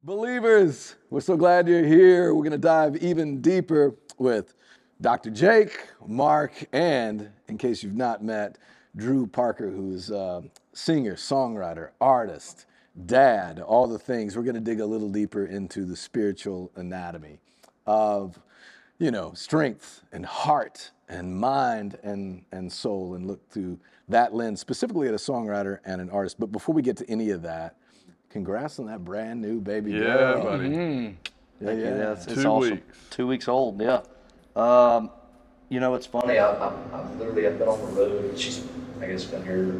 Believers, we're so glad you're here. We're going to dive even deeper with Dr. Jake, Mark, and in case you've not met, Drew Parker, who's a singer, songwriter, artist, dad, all the things. We're going to dig a little deeper into the spiritual anatomy of, strength and heart and mind and soul, and look through that lens, specifically at a songwriter and an artist. But before we get to any of that, congrats on that brand new baby girl. Yeah, buddy. Thank you. Yeah, it's 2 awesome. weeks. 2 weeks old. Yeah. It's funny. I've literally I've been on the road. She's I guess been here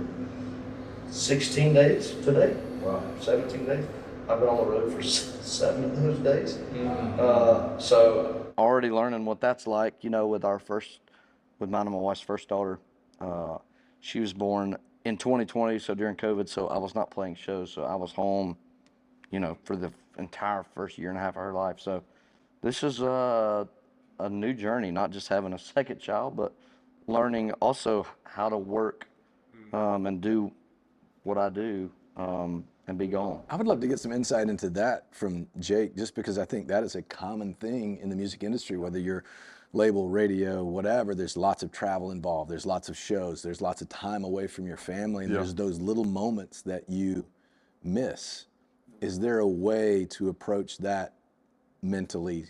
16 days today. Wow, 17 days. I've been on the road for 7 of those days. So already learning what that's like. With mine and my wife's first daughter. She was born in 2020, so during COVID. So I was not playing shows. So I was home, for the entire first year and a half of her life. So this is a new journey, not just having a second child, but learning also how to work and do what I do and be gone. I would love to get some insight into that from Jake, just because I think that is a common thing in the music industry, whether you're label, radio, whatever. There's lots of travel involved. There's lots of shows. There's lots of time away from your family. And Yeah. there's those little moments that you miss. Is there a way to approach that mentally,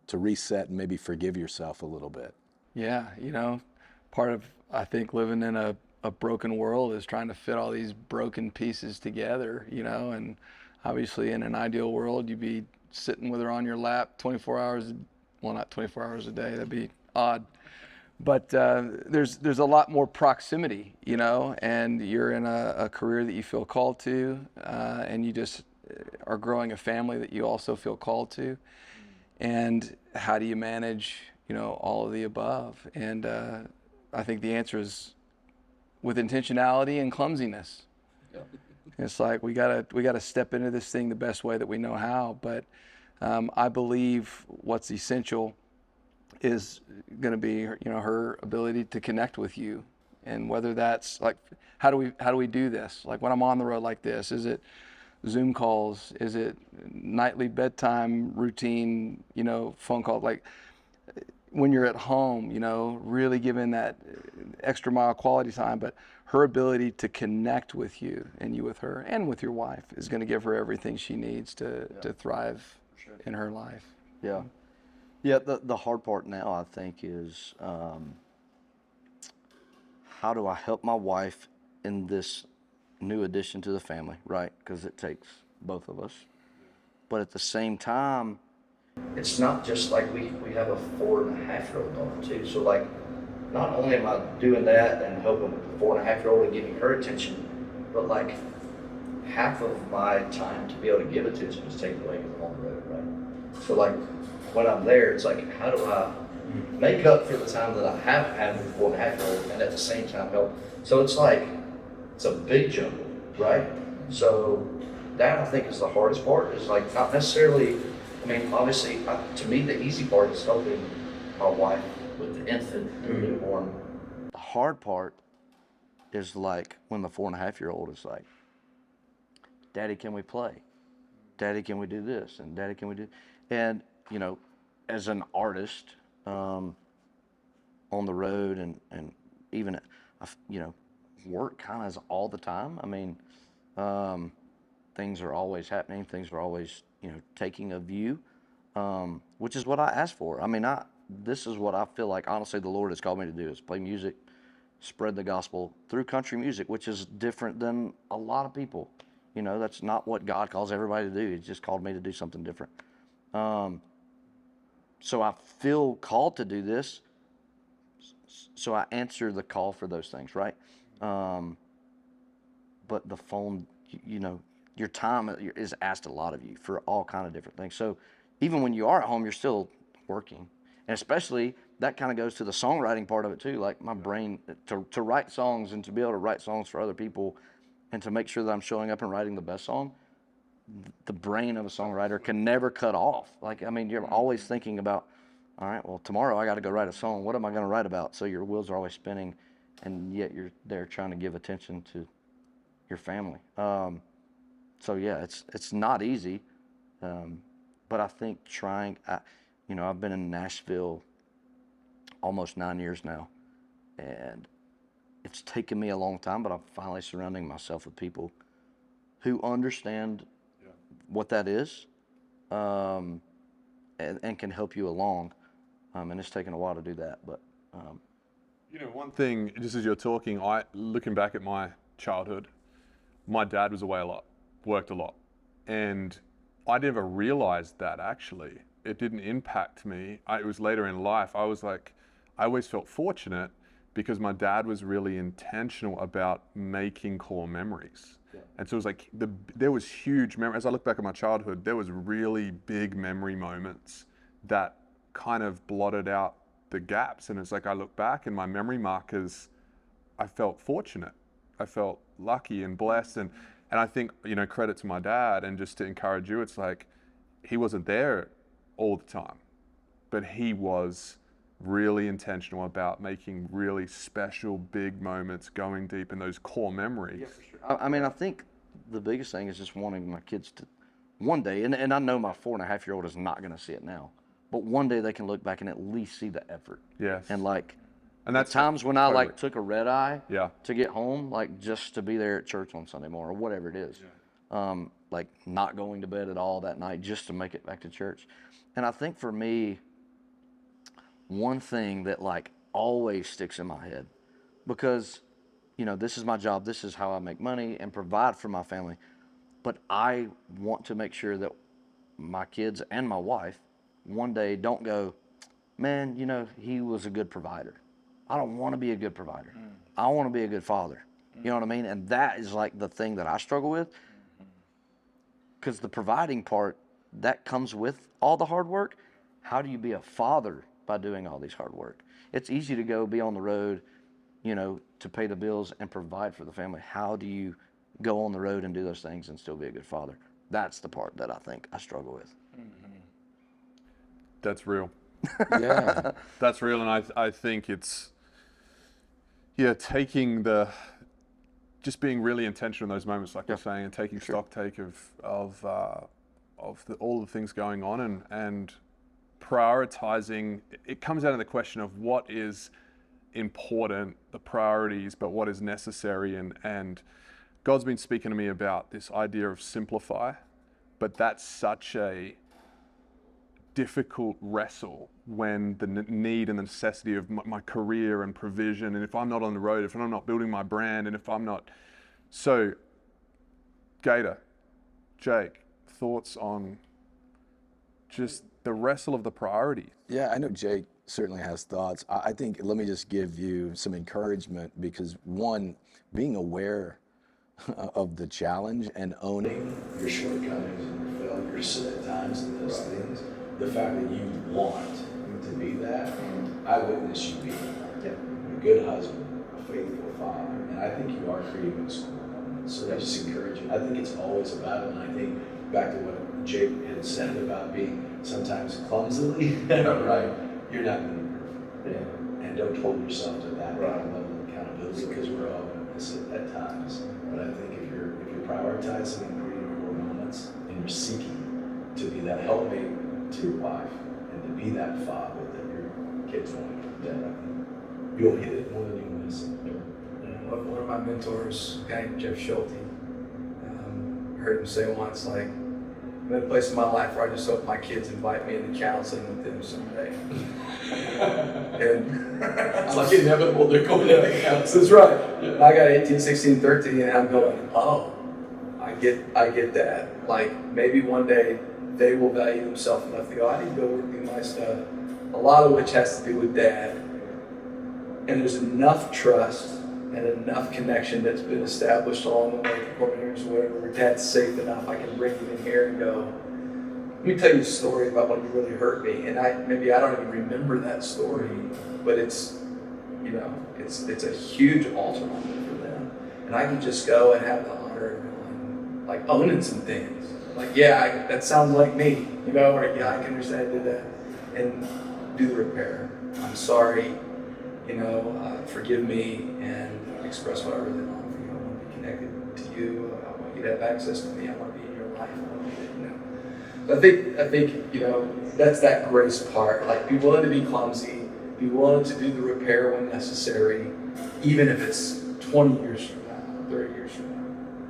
to reset and maybe forgive yourself a little bit? Yeah, part of, I think, living in a broken world is trying to fit all these broken pieces together, and obviously in an ideal world, you'd be sitting with her on your lap 24 hours, well, not 24 hours a day, that'd be odd. But there's a lot more proximity, and you're in a career that you feel called to, and you just are growing a family that you also feel called to. And how do you manage, all of the above? And I think the answer is with intentionality and clumsiness. Yep. It's like we gotta step into this thing the best way that we know how. But I believe what's essential is going to be her ability to connect with you, and whether that's like how do we do this? Like when I'm on the road like this, is it Zoom calls? Is it nightly bedtime routine? Phone calls? Like when you're at home, really giving that extra mile quality time. But her ability to connect with you and you with her and with your wife is going to give her everything she needs to thrive in her life. Yeah. Yeah, the hard part now, I think, is how do I help my wife in this new addition to the family, right? Because it takes both of us. But at the same time, it's not just like we have a 4.5-year-old daughter too. So like, not only am I doing that and helping the 4.5-year-old and giving her attention, but like half of my time to be able to give attention is taken away because I'm on the road, right? So like when I'm there, it's like, how do I make up for the time that I haven't had with the 4.5-year-old and at the same time help? So it's like, it's a big jumble, right? So that I think is the hardest part, is like not necessarily, obviously to me the easy part is helping my wife with the infant and newborn. The hard part is like when the 4.5-year-old is like, Daddy, can we play? Daddy, can we do this? And Daddy, can we do? And as an artist on the road and even work kind of is all the time. Things are always happening. Things are always taking a view, which is what I asked for. This is what I feel like honestly the Lord has called me to do, is play music, spread the gospel through country music, which is different than a lot of people. That's not what God calls everybody to do. He just called me to do something different. So I feel called to do this. So I answer the call for those things, right? But the phone, your time is asked a lot of you for all kind of different things. So even when you are at home, you're still working. And especially that kind of goes to the songwriting part of it too. Like my brain, to write songs and to be able to write songs for other people and to make sure that I'm showing up and writing the best song, the brain of a songwriter can never cut off. You're always thinking about, all right, well, tomorrow I got to go write a song. What am I going to write about? So your wheels are always spinning, and yet you're there trying to give attention to your family. So yeah, it's not easy, But I think I've been in Nashville almost 9 years now, and it's taken me a long time, but I'm finally surrounding myself with people who understand what that is, and can help you along. And it's taken a while to do that, but. One thing, just as you're talking, looking back at my childhood, my dad was away a lot, worked a lot, and I never realized that actually. It didn't impact me. It was later in life. I always felt fortunate because my dad was really intentional about making core memories. Yeah. And so it was like, there was huge memory. As I look back at my childhood, there was really big memory moments that kind of blotted out the gaps. And it's like, I look back and my memory markers, I felt fortunate. I felt lucky and blessed. And I think, credit to my dad, and just to encourage you, it's like, he wasn't there all the time, but he was really intentional about making really special, big moments, going deep in those core memories. Yeah, for sure. I think the biggest thing is just wanting my kids to one day, and I know my 4.5-year-old is not going to see it now, but one day they can look back and at least see the effort. Yes. And that's times when totally. I took a red eye Yeah. to get home, just to be there at church on Sunday morning or whatever it is. Yeah. Not going to bed at all that night just to make it back to church. And I think for me, one thing that always sticks in my head, because, this is my job, this is how I make money and provide for my family, but I want to make sure that my kids and my wife one day don't go, man, he was a good provider. I don't want to be a good provider. I want to be a good father. You know what I mean? And that is the thing that I struggle with, because the providing part, that comes with all the hard work. How do you be a father by doing all these hard work? It's easy to go be on the road, to pay the bills and provide for the family. How do you go on the road and do those things and still be a good father? That's the part that I think I struggle with. That's real. Yeah. That's real, and I think it's, just being really intentional in those moments, like you're saying, and taking stock of all the things going on, and prioritizing. It comes down to the question of what is important, the priorities, but what is necessary, and God's been speaking to me about this idea of simplify, but that's such a difficult wrestle when the need and the necessity of my career and provision, and if I'm not on the road, if I'm not building my brand, and if I'm not. So, Gator, Jake, thoughts on just the wrestle of the priority? Yeah, I know Jake certainly has thoughts. I think, let me just give you some encouragement, because one, being aware of the challenge and owning your shortcomings and your failures at times and those things, the fact that you want to be that, I witness you being a good husband, a faithful father, and I think you are creating those cool moments. So I just encourage you. I think it's always a battle, and I think back to what Jake had said about being sometimes clumsily, right? You're not going to be perfect, and don't hold yourself to that level of accountability, because we're all going to miss it at times. But I think if you're prioritizing and creating core moments, and you're seeking to be that helpmate to your wife, and to be that father that your kids want to be, I think you'll hit it more than you'll miss it. One of my mentors, a guy named Jeff Schulte, heard him say once, I'm in a place in my life where I just hope my kids invite me into counseling with them someday. And it's inevitable they're going into counseling. That's right. Yeah. I got 18, 16, 13, and I'm going, oh, I get that. Maybe one day they will value themselves enough to go, I need to go work through my stuff. A lot of which has to do with dad. And there's enough trust and enough connection that's been established along the way, the core years or whatever, where dad's safe enough, I can bring him in here and go, let me tell you a story about when you really hurt me. And I don't even remember that story, but it's a huge altar moment for them. And I can just go and have the honor of owning some things. That sounds like me, or I can understand I did that. And do the repair. I'm sorry, forgive me, and express what I really want for you. I want to be connected to you. I want you to have access to me. I want to be in your life. I want to be, I think, you know, that's that grace part. Like, be willing to be clumsy, be willing to do the repair when necessary, even if it's 20 years from now, 30 years from now.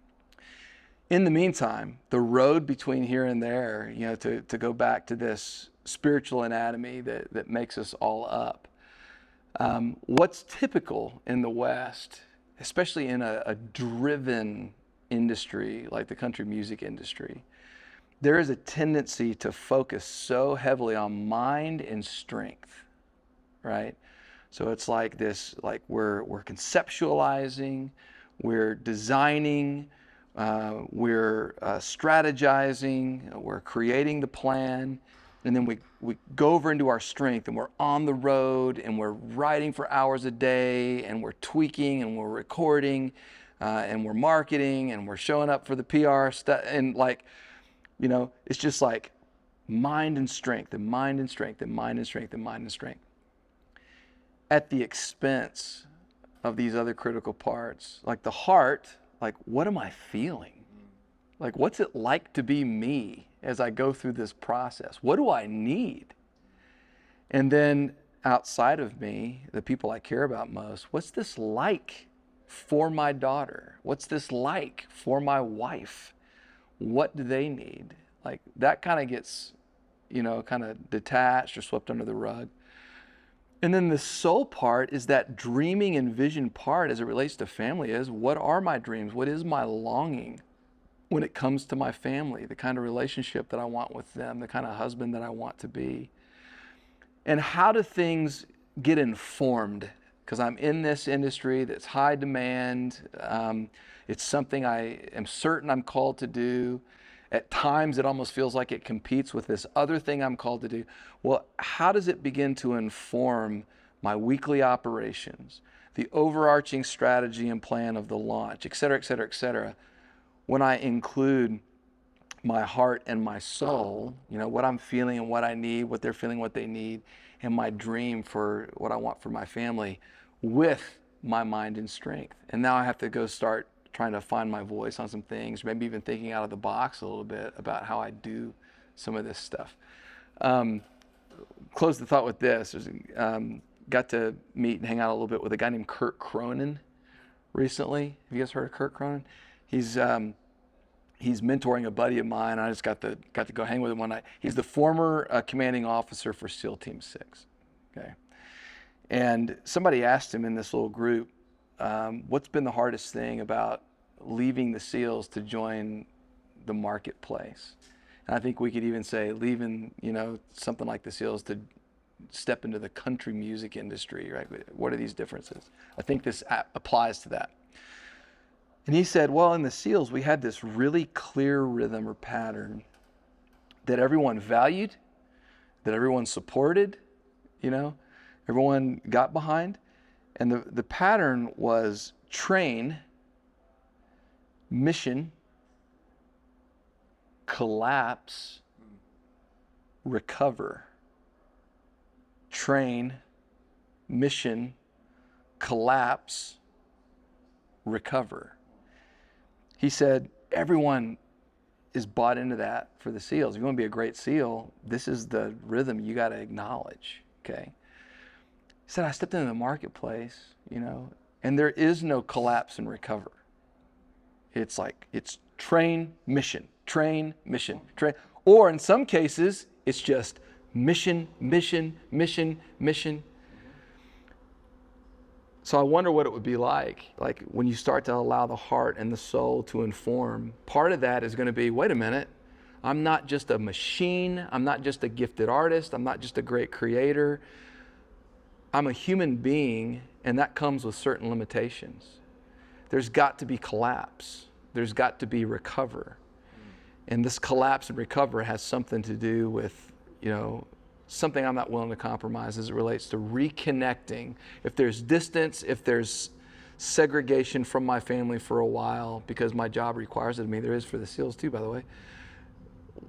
In the meantime, the road between here and there, you know, to go back to this spiritual anatomy that makes us all up. What's typical in the West, especially in a driven industry like the country music industry, there is a tendency to focus so heavily on mind and strength, right? So it's like this, like we're conceptualizing, we're designing, we're strategizing, we're creating the plan, and then we go over into our strength, and we're on the road, and we're writing for hours a day, and we're tweaking, and we're recording, and we're marketing, and we're showing up for the PR stuff, and like, you know, it's just like mind and strength, and mind and strength, and mind and strength, and mind and strength, at the expense of these other critical parts, like the heart. Like, what am I feeling? Like, what's it like to be me as I go through this process? What do I need? And then outside of me, the people I care about most, what's this like for my daughter? What's this like for my wife? What do they need? Like, that kind of gets, you know, kind of detached or swept under the rug. And then the soul part is that dreaming and vision part as it relates to family is, what are my dreams? What is my longing when it comes to my family? The kind of relationship that I want with them, the kind of husband that I want to be. And how do things get informed? Because I'm in this industry that's high demand. It's something I am certain I'm called to do. At times, it almost feels like it competes with this other thing I'm called to do. Well, how does it begin to inform my weekly operations, the overarching strategy and plan of the launch, et cetera, et cetera, et cetera, when I include my heart and my soul, you know, what I'm feeling and what I need, what they're feeling, what they need, and my dream for what I want for my family with my mind and strength. And now I have to go start trying to find my voice on some things, maybe even thinking out of the box a little bit about how I do some of this stuff. Close the thought with this. Got to meet and hang out a little bit with a guy named Kurt Cronin recently. Have you guys heard of Kurt Cronin? He's mentoring a buddy of mine. I just got to go hang with him one night. He's the former commanding officer for SEAL Team 6. Okay, and somebody asked him in this little group, what's been the hardest thing about leaving the SEALs to join the marketplace? And I think we could even say leaving, you know, something like the SEALs to step into the country music industry, right? What are these differences? I think this applies to that. And he said, well, in the SEALs, we had this really clear rhythm or pattern that everyone valued, that everyone supported, you know, everyone got behind. And the pattern was train, mission, collapse, recover. Train, mission, collapse, recover. He said, everyone is bought into that for the SEALs. If you want to be a great SEAL, this is the rhythm you got to acknowledge, okay? He said, I stepped into the marketplace, you know, and there is no collapse and recover. It's like, it's train, mission, train, mission, train. Or in some cases, it's just mission, mission, mission, mission. So I wonder what it would be like when you start to allow the heart and the soul to inform. Part of that is going to be, wait a minute, I'm not just a machine. I'm not just a gifted artist. I'm not just a great creator. I'm a human being, and that comes with certain limitations. There's got to be collapse. There's got to be recover. And this collapse and recover has something to do with, you know, something I'm not willing to compromise as it relates to reconnecting. If there's distance, if there's segregation from my family for a while because my job requires it of me, there is for the SEALs too, by the way.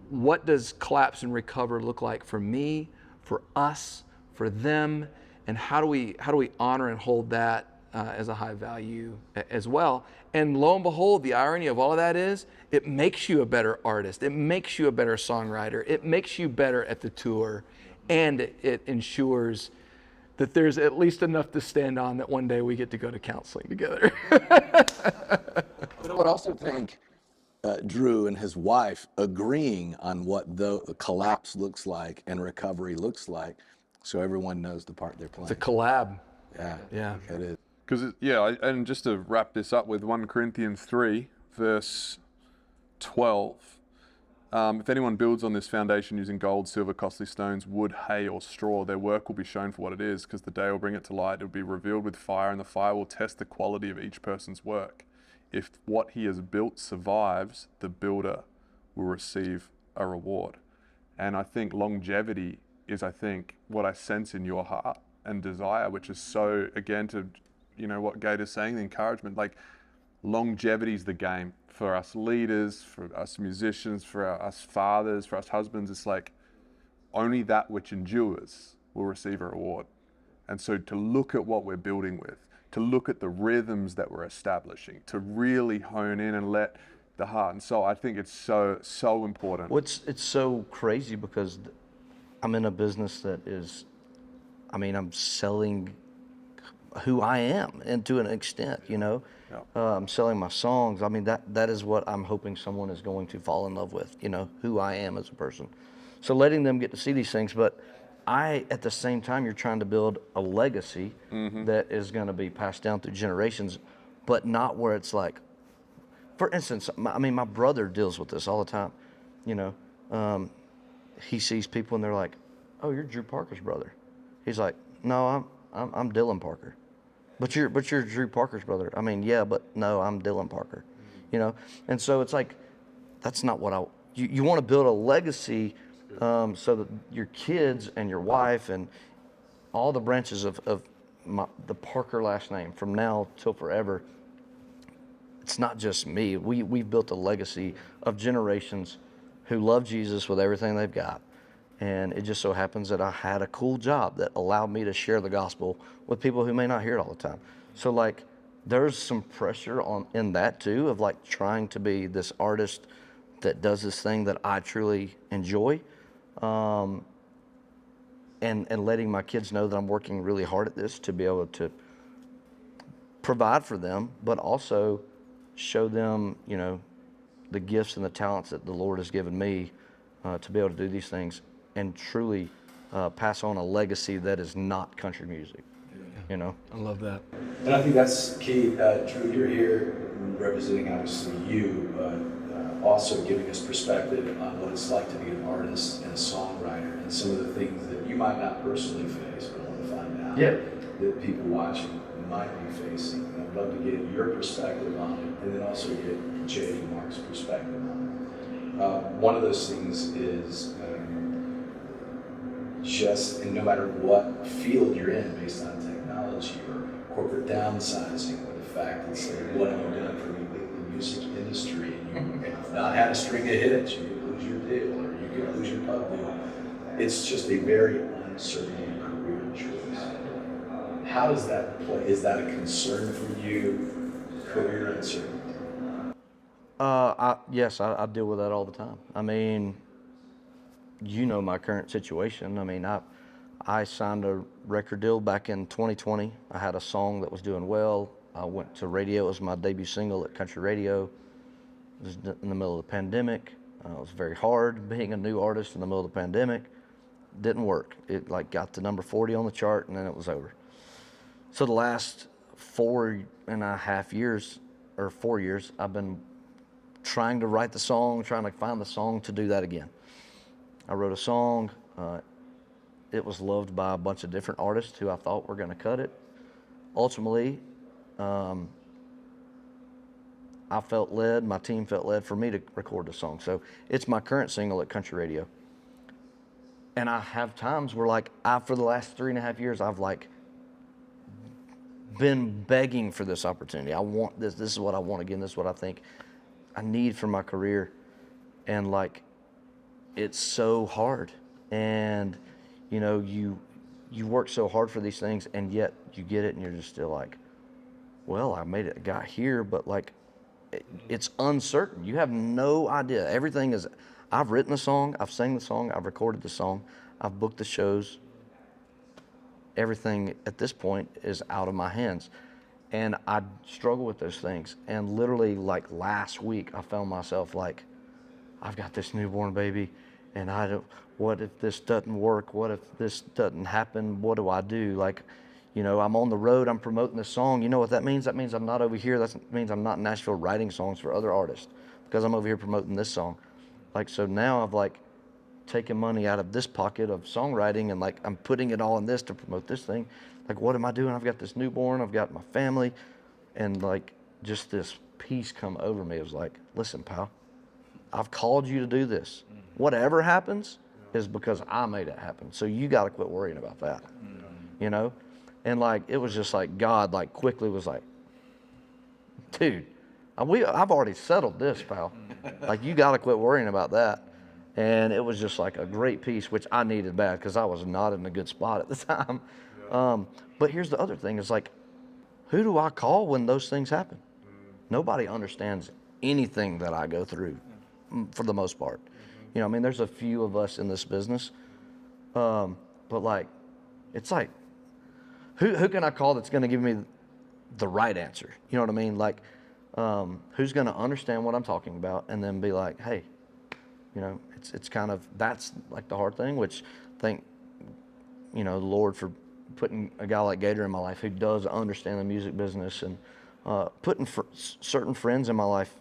What does collapse and recover look like for me, for us, for them, and how do we honor and hold that as a high value as well. And lo and behold, the irony of all of that is it makes you a better artist. It makes you a better songwriter. It makes you better at the tour. And it ensures that there's at least enough to stand on that one day we get to go to counseling together. But I would also think Drew and his wife agreeing on what the collapse looks like and recovery looks like, so everyone knows the part they're playing. It's a collab. Yeah, Yeah. it is. Because, and just to wrap this up with 1 Corinthians 3, verse 12, if anyone builds on this foundation using gold, silver, costly stones, wood, hay, or straw, their work will be shown for what it is, because the day will bring it to light. It will be revealed with fire, and the fire will test the quality of each person's work. If what he has built survives, the builder will receive a reward. And I think longevity is, what I sense in your heart and desire, which is so, again, to, what Gator's saying, the encouragement, like longevity is the game for us leaders, for us musicians, for us fathers, for us husbands. It's like only that which endures will receive a reward. And so to look at what we're building with, to look at the rhythms that we're establishing, to really hone in and let the heart and soul, I think it's so important. Well, it's so crazy because I'm in a business that is, I'm selling who I am, and to an extent, I'm selling my songs. That is what I'm hoping someone is going to fall in love with, who I am as a person. So letting them get to see these things, but at the same time, you're trying to build a legacy that is going to be passed down through generations, but not where it's like, for instance, my brother deals with this all the time. He sees people and they're like, "Oh, you're Drew Parker's brother." He's like, "No, I'm Dylan Parker." But you're Drew Parker's brother. Yeah, but no, I'm Dylan Parker. And so it's like, that's not what you want to build a legacy. So that your kids and your wife and all the branches of the Parker last name from now till forever, it's not just me. We've built a legacy of generations who love Jesus with everything they've got. And it just so happens that I had a cool job that allowed me to share the gospel with people who may not hear it all the time. So like, there's some pressure in that too, of like trying to be this artist that does this thing that I truly enjoy. And letting my kids know that I'm working really hard at this to be able to provide for them, but also show them, the gifts and the talents that the Lord has given me to be able to do these things and truly pass on a legacy that is not country music. I love that. And I think that's key. Drew, you're here representing obviously you, but also giving us perspective on what it's like to be an artist and a songwriter and some of the things that you might not personally face, but I want to find out that people watching might be facing. And I'd love to get your perspective on it, and then also get Jay and Mark's perspective on it. One of those things is and no matter what field you're in, based on technology or corporate downsizing, or the fact that what have you done for the music industry, and you've not had a string of hits, you could lose your deal, or you could lose your pub deal. It's just a very uncertain career choice. How does that play? Is that a concern for you, career uncertainty? Yes, I deal with that all the time. My current situation. I signed a record deal back in 2020. I had a song that was doing well. I went to radio. It was my debut single at country radio. It was in the middle of the pandemic. It was very hard being a new artist in the middle of the pandemic. Didn't work. It got to number 40 on the chart, and then it was over. So the last 4.5 years, or 4 years, I've been trying to write the song, trying to find the song to do that again. I wrote a song. It was loved by a bunch of different artists who I thought were going to cut it. Ultimately, I felt led, my team felt led for me to record the song. So it's my current single at country radio. And I have times where for the last 3.5 years, I've been begging for this opportunity. I want this. This is what I want again. This is what I think I need for my career. And it's so hard. And you work so hard for these things, and yet you get it and you're just still like, well, I made it, got here, but like, it's uncertain. You have no idea. Everything is, I've written the song, I've sang the song, I've recorded the song, I've booked the shows. Everything at this point is out of my hands. And I struggle with those things. And literally like last week, I found myself like, I've got this newborn baby and what if this doesn't work? What if this doesn't happen? What do I do? Like, you know, I'm on the road, I'm promoting this song. You know what that means? That means I'm not over here. That means I'm not in Nashville writing songs for other artists because I'm over here promoting this song. Like, so now I've like taken money out of this pocket of songwriting and like I'm putting it all in this to promote this thing. Like, what am I doing? I've got this newborn, I've got my family, and like just this peace come over me. It was like, listen, pal, I've called you to do this. Whatever happens is because I made it happen. So you got to quit worrying about that, you know? And like, it was just like God like quickly was like, dude, I've already settled this, pal. Like, you got to quit worrying about that. And it was just like a great peace, which I needed bad because I was not in a good spot at the time. But here's the other thing is like, who do I call when those things happen? Nobody understands anything that I go through for the most part. You know, I mean, there's a few of us in this business. But like, it's like, who can I call that's going to give me the right answer? You know what I mean? Like, who's going to understand what I'm talking about and then be like, hey, you know, it's kind of, that's like the hard thing, which thank, you know, the Lord for putting a guy like Gator in my life who does understand the music business, and putting certain friends in my life,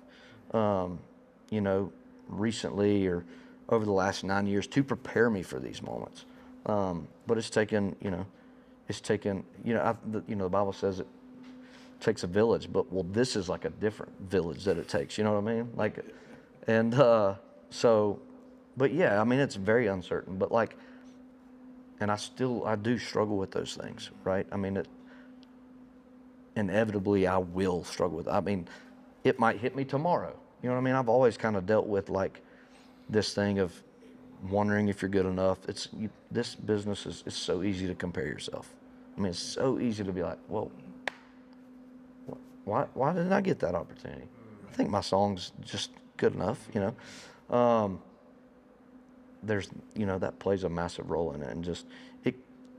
you know, recently or over the last 9 years to prepare me for these moments. But it's taken, you know, the Bible says it takes a village, but well, this is like a different village that it takes, you know what I mean? Like, and so, but yeah, I mean, it's very uncertain, but like, and I do struggle with those things, right? I mean, inevitably I will struggle with it. I mean, it might hit me tomorrow. You know what I mean? I've always kind of dealt with like this thing of wondering if you're good enough. This business is so easy to compare yourself. I mean, it's so easy to be like, well, why didn't I get that opportunity? I think my song's just good enough, you know? There's, you know, that plays a massive role in it, and just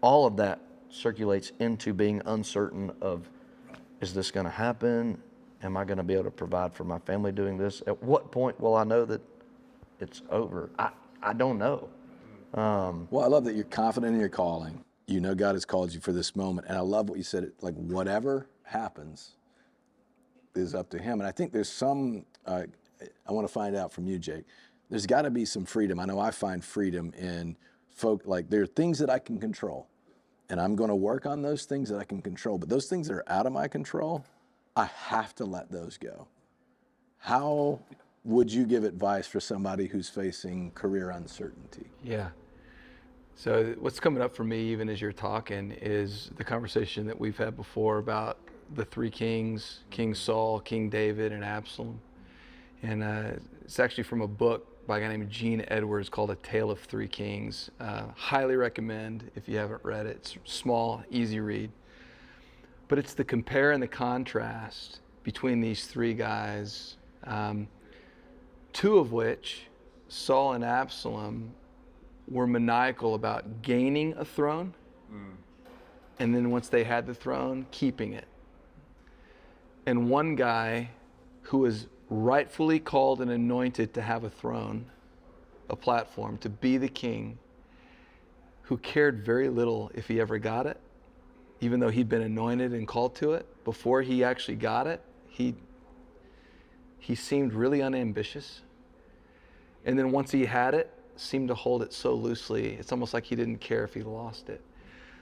all of that circulates into being uncertain of, is this going to happen? Am I going to be able to provide for my family doing this? At what point will I know that it's over? I don't know. Well, I love that you're confident in your calling. You know God has called you for this moment, and I love what you said. Like, whatever happens is up to Him. And I think there's some. I want to find out from you, Jake. There's got to be some freedom. I know I find freedom in like there are things that I can control, and I'm going to work on those things that I can control. But those things that are out of my control, I have to let those go. How would you give advice for somebody who's facing career uncertainty? Yeah. So what's coming up for me, even as you're talking, is the conversation that we've had before about the three kings, King Saul, King David, and Absalom. And it's actually from a book by a guy named Gene Edwards called A Tale of Three Kings. Highly recommend if you haven't read it. It's small, easy read. But it's the compare and the contrast between these three guys, two of which, Saul and Absalom, were maniacal about gaining a throne, and then once they had the throne, keeping it. And one guy who was rightfully called and anointed to have a throne, a platform, to be the king, who cared very little if he ever got it, even though he'd been anointed and called to it. Before he actually got it, he seemed really unambitious. And then once he had it, seemed to hold it so loosely, it's almost like he didn't care if he lost it.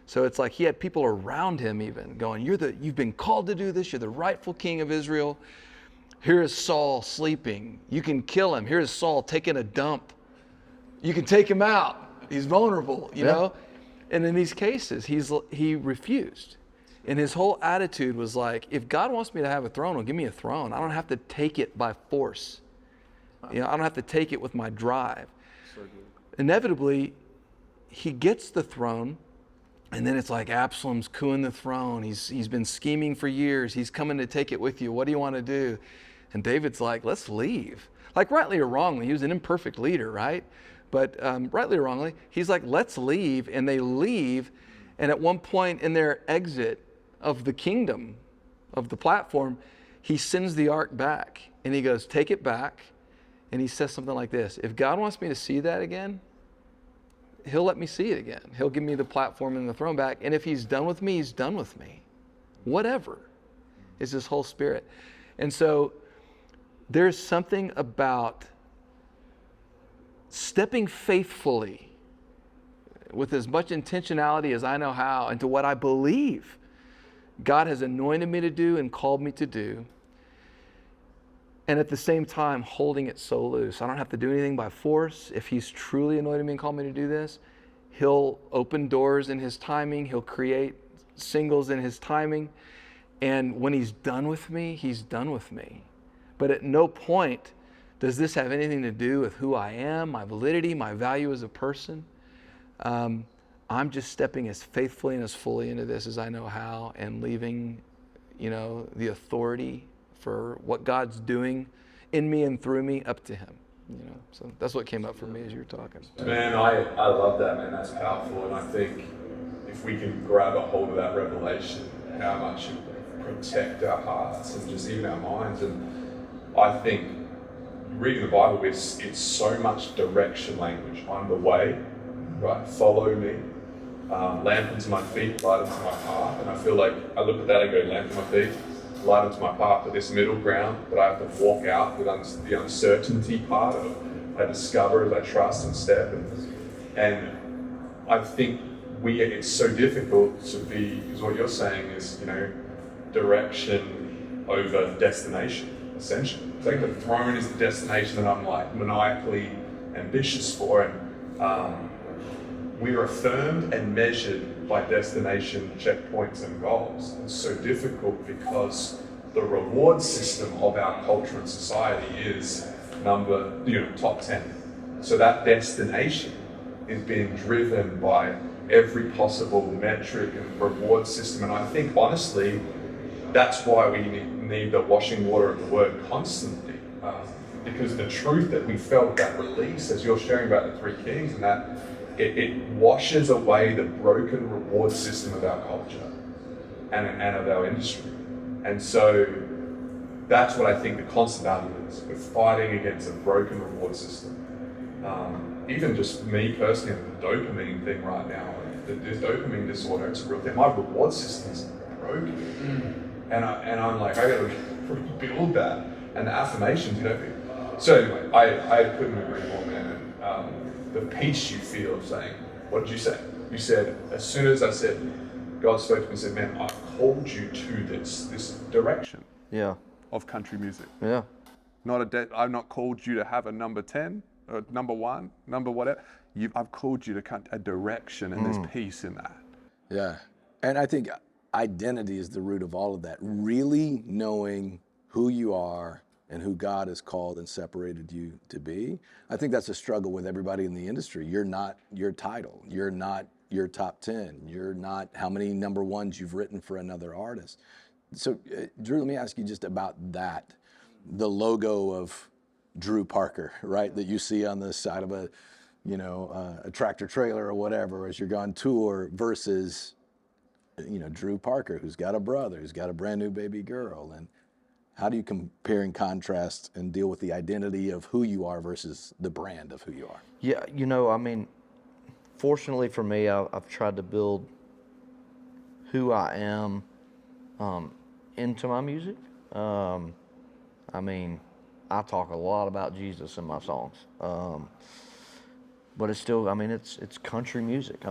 So it's like he had people around him even going, you've been called to do this, you're the rightful king of Israel. Here is Saul sleeping. You can kill him. Here is Saul taking a dump. You can take him out. He's vulnerable, you know? And in these cases, he refused. And his whole attitude was like, if God wants me to have a throne, well, give me a throne. I don't have to take it by force. You know, I don't have to take it with my drive. So good. Inevitably, he gets the throne, And then it's like Absalom's cooing the throne. He's been scheming for years. He's coming to take it with you. What do you want to do? And David's like, let's leave. Like, rightly or wrongly, he was an imperfect leader, right? But rightly or wrongly, he's like, let's leave. And they leave. And at one point in their exit of the kingdom, of the platform, he sends the ark back. And he goes, take it back. And he says something like this: if God wants me to see that again, he'll let me see it again. He'll give me the platform and the throne back. And if he's done with me, he's done with me. Whatever is his whole spirit. And so there's something about stepping faithfully with as much intentionality as I know how into what I believe God has anointed me to do and called me to do. And at the same time, holding it so loose. I don't have to do anything by force. If he's truly anointed me and called me to do this, he'll open doors in his timing. He'll create singles in his timing. And when he's done with me, he's done with me. But at no point does this have anything to do with who I am, my validity, my value as a person. I'm just stepping as faithfully and as fully into this as I know how, and leaving, the authority for what God's doing in me and through me up to him. So that's what came up for me as you were talking. Man, I love that, man. That's powerful. And I think if we can grab a hold of that revelation, how much it will protect our hearts and just even our minds. And I think reading the Bible, it's so much direction language. I'm the way, right? Follow me. Lamp unto my feet, light unto my path. And I feel like I look at that and go, lamp unto my feet, light unto my path, but this middle ground that I have to walk out with the uncertainty part of I discover as I trust and step. And I think it's so difficult to be, because what you're saying is, direction over destination, essentially. It's like the throne is the destination that I'm like maniacally ambitious for. And we are affirmed and measured by destination checkpoints and goals. It's so difficult because the reward system of our culture and society is top 10. So that destination is being driven by every possible metric and reward system. And I think honestly, that's why we need the washing water of the word constantly. Because the truth that we felt, that release, as you're sharing about the 3 kings, and that it washes away the broken reward system of our culture and of our industry. And so that's what I think the constant battle is. We're fighting against a broken reward system. Even just me personally, the dopamine thing right now, the dopamine disorder, it's a real thing. My reward system's broken. And I'm like, I gotta rebuild that. And the affirmations, So anyway, I couldn't agree more, man. And the peace you feel of saying, what did you say? You said, as soon as I said, God spoke to me and said, man, I've called you to this direction of country music. Yeah. I've not called you to have a number 10 or number 1, number whatever. I've called you to a direction, and there's peace in that. Yeah. And I think identity is the root of all of that. Really knowing who you are and who God has called and separated you to be. I think that's a struggle with everybody in the industry. You're not your title. You're not your top 10. You're not how many number 1s you've written for another artist. So, Drew, let me ask you just about that. The logo of Drew Parker, right, that you see on the side of a tractor trailer or whatever as you're on tour versus, Drew Parker, who's got a brother, who's got a brand new baby girl. And how do you compare and contrast and deal with the identity of who you are versus the brand of who you are? Yeah, fortunately for me, I've tried to build who I am into my music. I talk a lot about Jesus in my songs, but it's still, it's country music.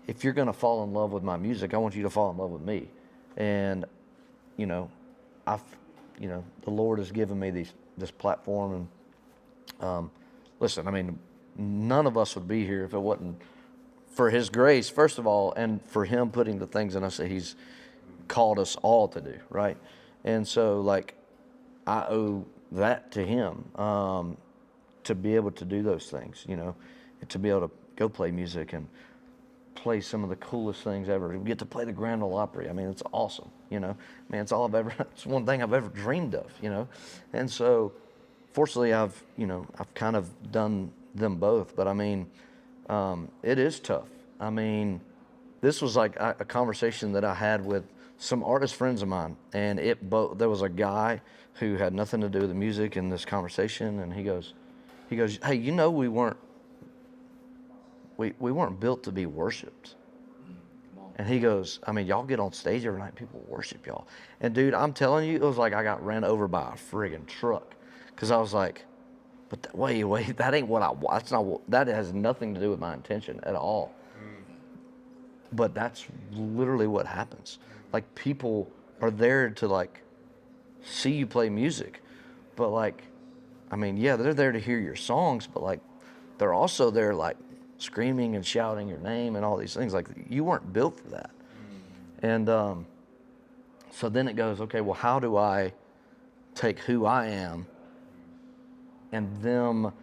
If you're gonna fall in love with my music, I want you to fall in love with me. And the Lord has given me this platform, and listen, none of us would be here if it wasn't for His grace, first of all, and for Him putting the things in us that He's called us all to do, right? And so, I owe that to Him, to be able to do those things, and to be able to go play music and play some of the coolest things ever. We get to play the Grand Ole Opry. I mean, it's awesome, you know. Man, it's one thing I've ever dreamed of, you know. And so, fortunately, I've kind of done them both. But I mean, it is tough. I mean, this was like a conversation that I had with some artist friends of mine, and there was a guy who had nothing to do with the music in this conversation, and he goes, hey, you know, we weren't built to be worshipped. And he goes, I mean, y'all get on stage every night, people worship y'all. And dude, I'm telling you, it was like I got ran over by a friggin' truck, because I was like, but wait, that ain't what that has nothing to do with my intention at all. But that's literally what happens. Like, people are there to like see you play music, but like, I mean, yeah, they're there to hear your songs, but like, they're also there like screaming and shouting your name and all these things. Like, you weren't built for that. And so then it goes, okay, well, how do I take who I am and them,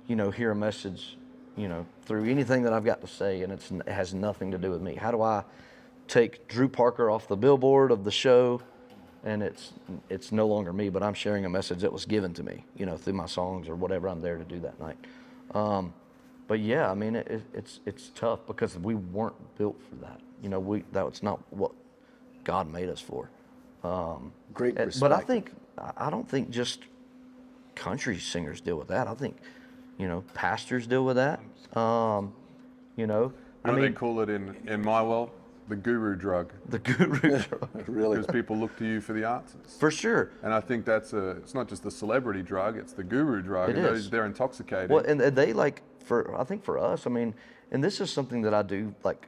you know, hear a message, you know, through anything that I've got to say, and it has nothing to do with me? How do I take Drew Parker off the billboard of the show, and it's no longer me, but I'm sharing a message that was given to me, you know, through my songs or whatever I'm there to do that night. But yeah, I mean, it's tough because we weren't built for that. You know, that's not what God made us for. Great perspective. But I don't think just country singers deal with that. I think, you know, pastors deal with that. You know, I mean, they call it in my world, the guru drug. The guru drug. Really? Because people look to you for the answers. For sure. And I think it's not just the celebrity drug, it's the guru drug. It is. They're intoxicated. Well, and they like, I think for us, I mean, and this is something that I do like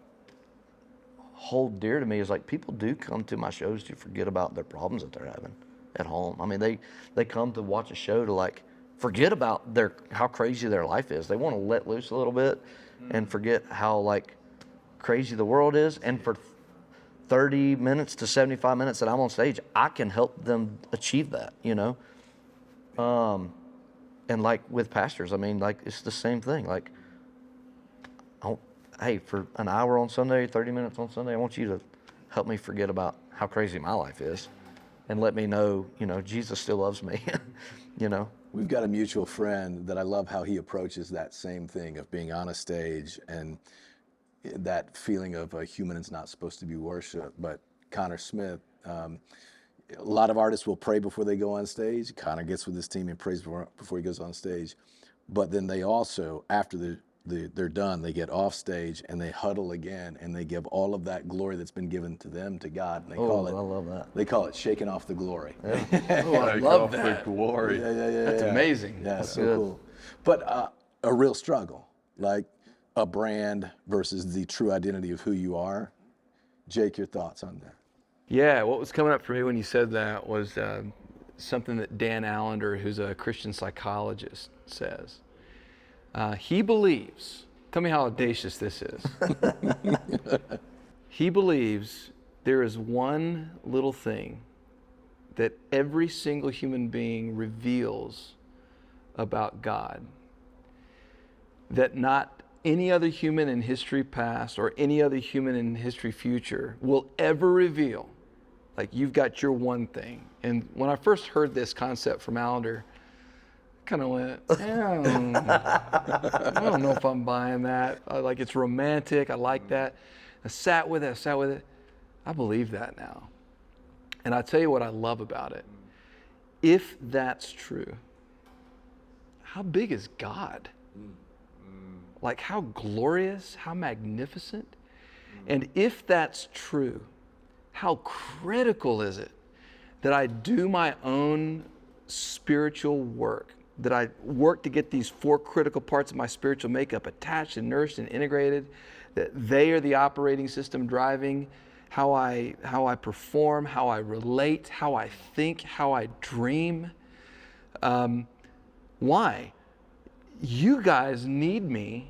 hold dear to me, is like, people do come to my shows to forget about their problems that they're having at home. I mean, they come to watch a show to like forget about how crazy their life is. They want to let loose a little bit and forget how like crazy the world is. And for 30 minutes to 75 minutes that I'm on stage, I can help them achieve that, you know? And like with pastors, I mean, like, it's the same thing. Like, hey, for an hour on Sunday, 30 minutes on Sunday, I want you to help me forget about how crazy my life is and let me know, you know, Jesus still loves me, you know? We've got a mutual friend that I love how he approaches that same thing of being on a stage and that feeling of a human is not supposed to be worshipped. But Connor Smith, a lot of artists will pray before they go on stage. Connor gets with his team and prays before he goes on stage. But then they also, after they're done, they get off stage and they huddle again and they give all of that glory that's been given to them to God. And they call it, I love that. They call it shaking off the glory. Yeah. Oh, I love that. The glory. Yeah. That's amazing. Yeah, That's so good. cool. But a real struggle, like a brand versus the true identity of who you are. Jake, your thoughts on that? Yeah, what was coming up for me when you said that was something that Dan Allender, who's a Christian psychologist, says. He believes, tell me how audacious this is. He believes there is one little thing that every single human being reveals about God that not any other human in history past or any other human in history future will ever reveal. Like, you've got your one thing. And when I first heard this concept from Allender, I kind of went, I don't know if I'm buying that. Like, it's romantic. I like that. I sat with it. I believe that now. And I tell you what I love about it. If that's true, how big is God? Like, how glorious, how magnificent. And if that's true, how critical is it that I do my own spiritual work, that I work to get these 4 critical parts of my spiritual makeup attached and nourished and integrated, that they are the operating system driving how I perform, how I relate, how I think, how I dream. Why? You guys need me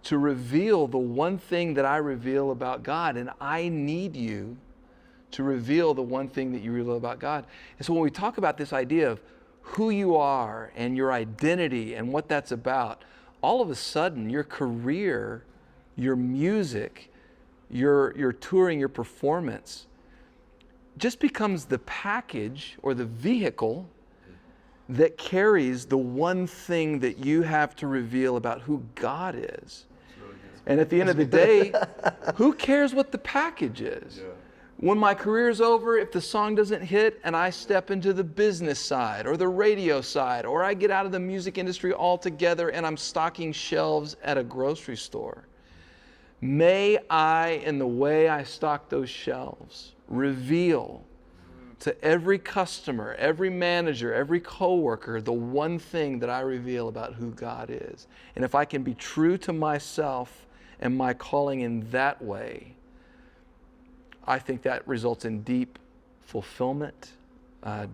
to reveal the one thing that I reveal about God, and I need you to reveal the one thing that you reveal about God. And so when we talk about this idea of who you are and your identity and what that's about, all of a sudden your career, your music, your touring, your performance just becomes the package or the vehicle that carries the one thing that you have to reveal about who God is. And at the end of the day, who cares what the package is? Yeah. When my career's over, if the song doesn't hit and I step into the business side or the radio side, or I get out of the music industry altogether and I'm stocking shelves at a grocery store, may I, in the way I stock those shelves, reveal to every customer, every manager, every coworker, the one thing that I reveal about who God is. And if I can be true to myself and my calling in that way, I think that results in deep fulfillment,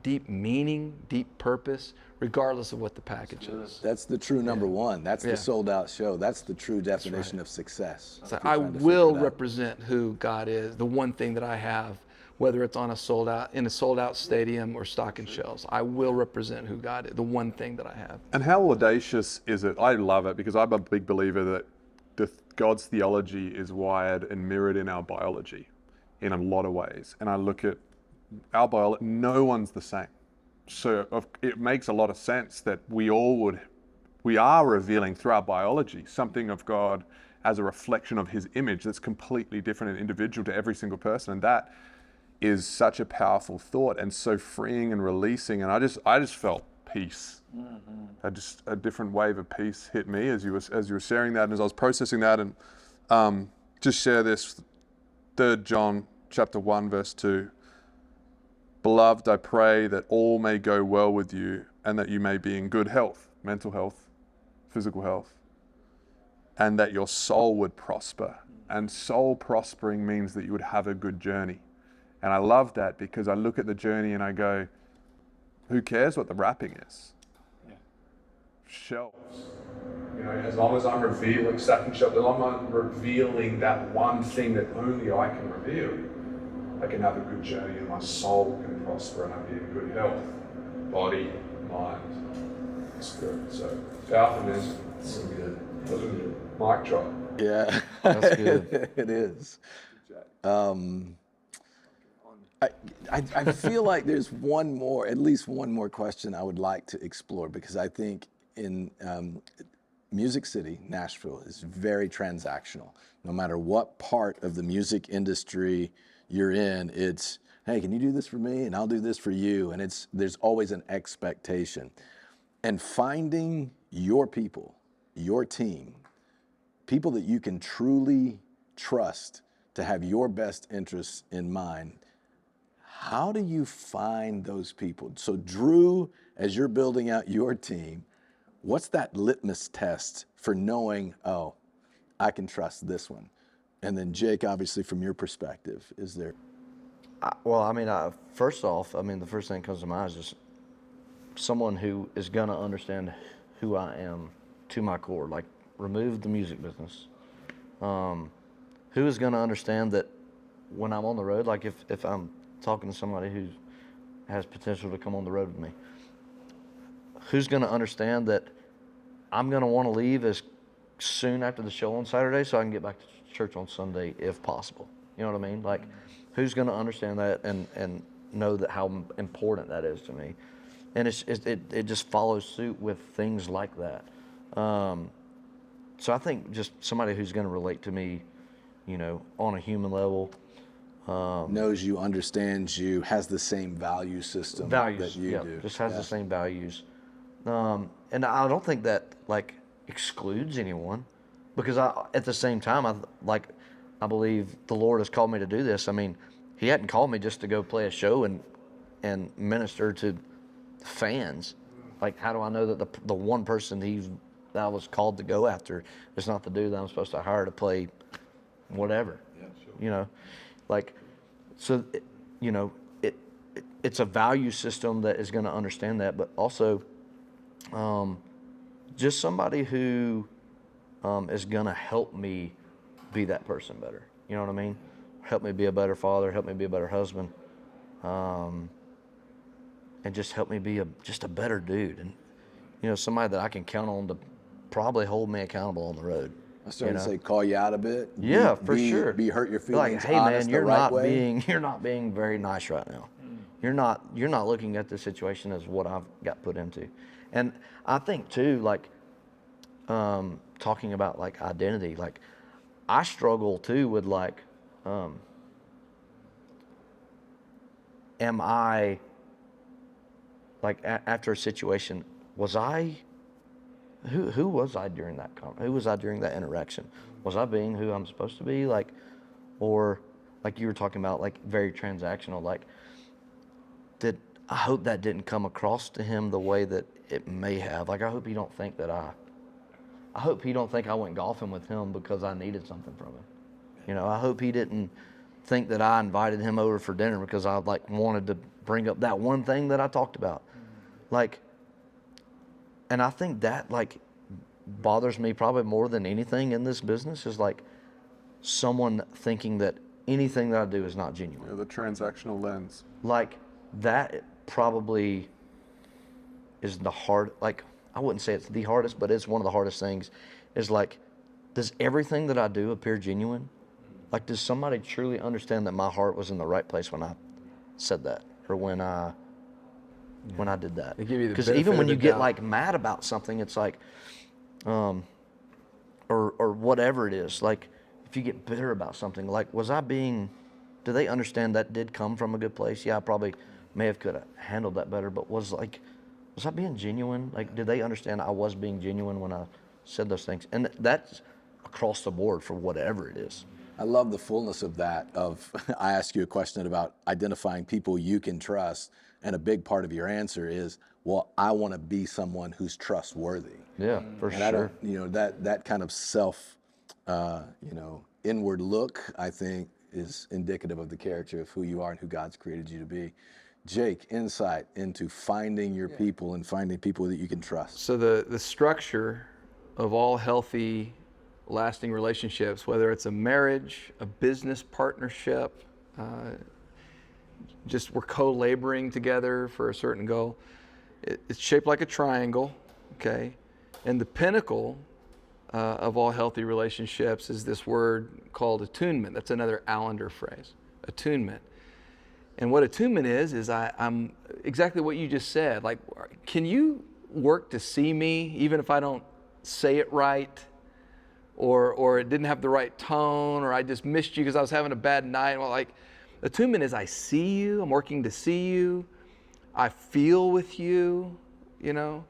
deep meaning, deep purpose, regardless of what the package is. That's the true number one. That's the sold out show. That's the true definition of success. So I will represent who God is, the one thing that I have, whether it's on a sold out stadium or stocking shelves. I will represent who God is, the one thing that I have. And how audacious is it? I love it because I'm a big believer that God's theology is wired and mirrored in our biology in a lot of ways. And I look at our biology, no one's the same. So it makes a lot of sense that we are revealing through our biology something of God as a reflection of his image that's completely different and individual to every single person. And that is such a powerful thought and so freeing and releasing. And I just felt peace. Mm-hmm. A different wave of peace hit me as you were sharing that and as I was processing that. And just share this, 3 John chapter 1 verse 2. Beloved, I pray that all may go well with you and that you may be in good health, mental health, physical health, and that your soul would prosper. And soul prospering means that you would have a good journey. And I love that because I look at the journey and I go, who cares what the wrapping is? Yeah. Shelves. You know, as long as I'm revealing, stacking shelves, as long as I'm revealing that one thing that only I can reveal, I can have a good journey and my soul can prosper and I'll be in good health, body, mind, spirit. So, powerful man. So good. Mic drop. Yeah. That's good. It is. I feel like there's at least one more question I would like to explore, because I think in Music City, Nashville is very transactional. No matter what part of the music industry you're in, it's, hey, can you do this for me? And I'll do this for you. And there's always an expectation. And finding your people, your team, people that you can truly trust to have your best interests in mind. How do you find those people? So Drew, as you're building out your team, what's that litmus test for knowing, oh, I can trust this one? And then Jake, obviously from your perspective, is there? First off, the first thing that comes to mind is just someone who is gonna understand who I am to my core, like remove the music business. Who is gonna understand that when I'm on the road, like if I'm talking to somebody who has potential to come on the road with me, who's going to understand that I'm going to want to leave as soon after the show on Saturday so I can get back to church on Sunday if possible? You know what I mean? Like, who's going to understand that and know that how important that is to me? And it just follows suit with things like that. So I think just somebody who's going to relate to me, on a human level. Knows you, understands you, has the same value system that you do. Just has the same values. And I don't think that excludes anyone, because at the same time, I believe the Lord has called me to do this. He hadn't called me just to go play a show and minister to fans. Like, how do I know that the one person that I was called to go after is not the dude that I'm supposed to hire to play whatever? Yeah, sure. So it's a value system that is going to understand that, but also just somebody who is going to help me be that person better. You know what I mean? Help me be a better father, help me be a better husband, and just help me be just a better dude. And, somebody that I can count on probably hold me accountable on the road. I started to say, call you out a bit. Yeah, for sure. Be hurt your Be like, feelings. hey honest, man, you're the right not way. you're not being very nice right now. You're not looking at this situation as what I've got put into. And I think too, like, talking about like identity, like I struggle too with like, am I, like after a situation, was I, who was I during that who was I during that interaction? Was I being who I'm supposed to be? Like, or like you were talking about, like very transactional, like I hope that didn't come across to him the way that it may have. Like, I hope he don't think that I went golfing with him because I needed something from him. You know, I hope he didn't think that I invited him over for dinner because I like wanted to bring up that one thing that I talked about. Like, and I think that like bothers me probably more than anything in this business is like someone thinking that anything that I do is not genuine. Yeah, the transactional lens. Like, that probably is the hard, like, I wouldn't say it's the hardest, but it's one of the hardest things is like, does everything that I do appear genuine? Like, does somebody truly understand that my heart was in the right place when I said that or when I did that? They give you the Because benefit even when of you the get doubt. like mad about something, it's like, or whatever it is, like if you get bitter about something, like do they understand that did come from a good place? Yeah, I probably may have could have handled that better, but was I being genuine? Like, did they understand I was being genuine when I said those things? And that's across the board for whatever it is. I love the fullness of that. I ask you a question about identifying people you can trust, and a big part of your answer is, well, I want to be someone who's trustworthy. Yeah, for And I sure. don't, that kind of self, inward look, I think, is indicative of the character of who you are and who God's created you to be. Jake, insight into finding your people and finding people that you can trust. So the structure of all healthy, lasting relationships, whether it's a marriage, a business partnership, just we're co-laboring together for a certain goal. It's shaped like a triangle, okay? And the pinnacle of all healthy relationships is this word called attunement. That's another Allender phrase, attunement. And what attunement is I'm exactly what you just said. Like, can you work to see me even if I don't say it right, or it didn't have the right tone, or I just missed you because I was having a bad night? Well, like, attunement is I see you, I'm working to see you, I feel with you, you know,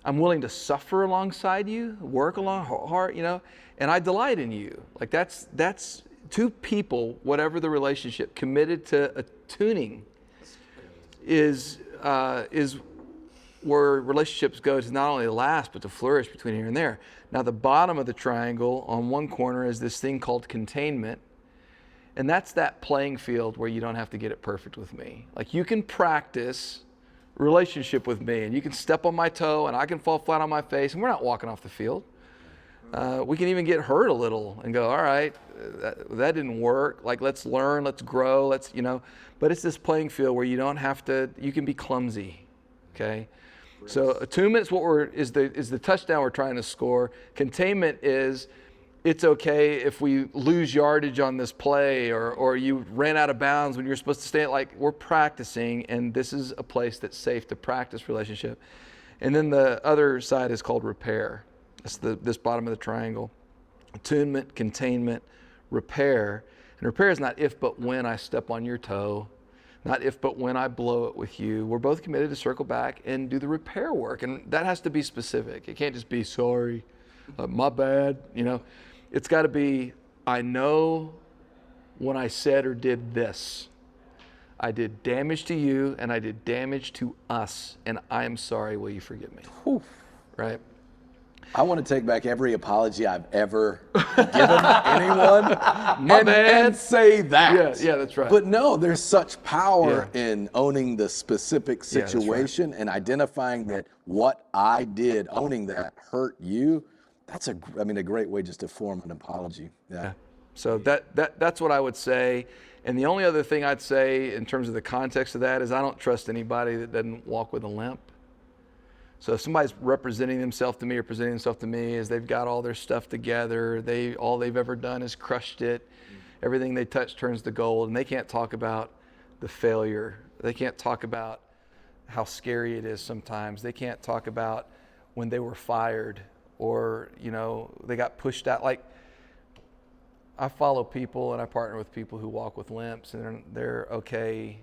I'm willing to suffer alongside you, work along hard, you know, and I delight in you. Like, that's two people, whatever the relationship, committed to attuning is where relationships go to not only last, but to flourish between here and there. Now, the bottom of the triangle on one corner is this thing called containment. And that's that playing field where you don't have to get it perfect with me. Like, you can practice relationship with me, and you can step on my toe, and I can fall flat on my face, and we're not walking off the field. We can even get hurt a little and go, all right, that didn't work. Like, let's learn, let's grow, let's, you know. But it's this playing field where you don't have to, you can be clumsy, okay? So attunement is the touchdown we're trying to score. Containment is, it's okay if we lose yardage on this play, or you ran out of bounds when you're supposed to stay. Like, we're practicing, and this is a place that's safe to practice relationship. And then the other side is called repair. That's this bottom of the triangle. Attunement, containment, repair. And repair is not if but when I step on your toe, not if but when I blow it with you. We're both committed to circle back and do the repair work, and that has to be specific. It can't just be sorry, my bad, you know. It's got to be, I know when I said or did this, I did damage to you and I did damage to us, and I am sorry, will you forgive me? Whew. Right? I want to take back every apology I've ever given anyone and say that. Yeah, that's right. But no, there's such power in owning the specific situation and identifying that what I did, owning that hurt you. That's a great way just to form an apology. Yeah. So that's what I would say. And the only other thing I'd say in terms of the context of that is I don't trust anybody that doesn't walk with a limp. So if somebody's representing themselves to me or presenting themselves to me is they've got all their stuff together, all they've ever done is crushed it, everything they touch turns to gold, and they can't talk about the failure. They can't talk about how scary it is sometimes. They can't talk about when they were fired or, they got pushed out. Like, I follow people and I partner with people who walk with limps, and they're okay,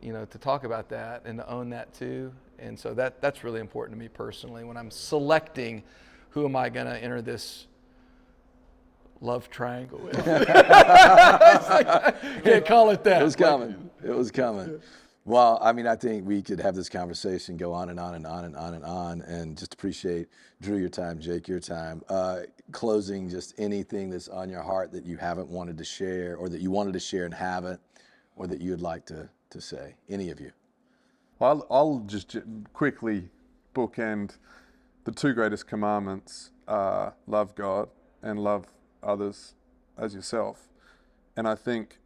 to talk about that and to own that too. And so that's really important to me personally when I'm selecting who am I going to enter this love triangle with. Can't call it that. It was coming. It was coming. Well, I mean, I think we could have this conversation go on and on and on and on and on, and just appreciate, Drew, your time, Jake, your time. Closing, just anything that's on your heart that you haven't wanted to share, or that you wanted to share and haven't, or that you'd like to say, any of you. I'll just quickly bookend the two greatest commandments: love God and love others as yourself. And I think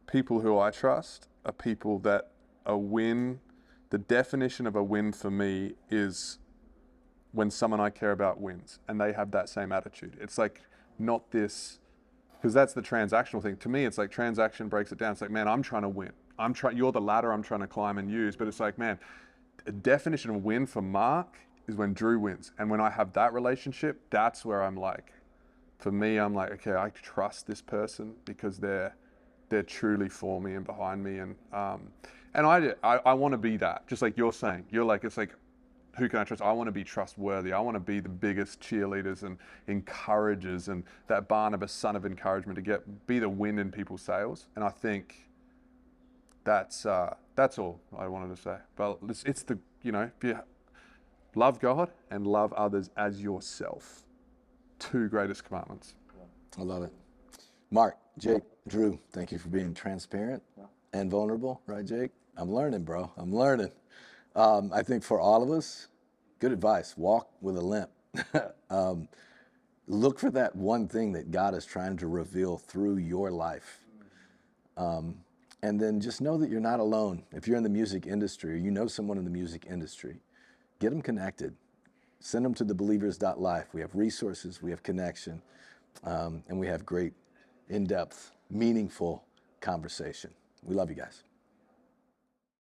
people who I trust are people that a win, the definition of a win for me is when someone I care about wins and they have that same attitude. It's like not this, because that's the transactional thing. To me, it's like transaction breaks it down. It's like, man, I'm trying to win. You're the ladder I'm trying to climb and use. But it's like, man, a definition of win for Mark is when Drew wins. And when I have that relationship, that's where I'm like, for me, I'm like, okay, I trust this person because they're truly for me and behind me. And I want to be that, just like you're saying. You're like, it's like, who can I trust? I want to be trustworthy. I want to be the biggest cheerleaders and encouragers and that Barnabas son of encouragement to be the wind in people's sails. And I think that's all I wanted to say. But it's the, if you love God and love others as yourself, two greatest commandments. I love it. Mark, Jake, Drew, thank you for being transparent and vulnerable, right, Jake? I'm learning, bro. I'm learning. I think for all of us, good advice. Walk with a limp. Look for that one thing that God is trying to reveal through your life. And then just know that you're not alone. If you're in the music industry or you know someone in the music industry, get them connected. Send them to thebelievers.life. We have resources, we have connection, and we have great, in-depth, meaningful conversation. We love you guys.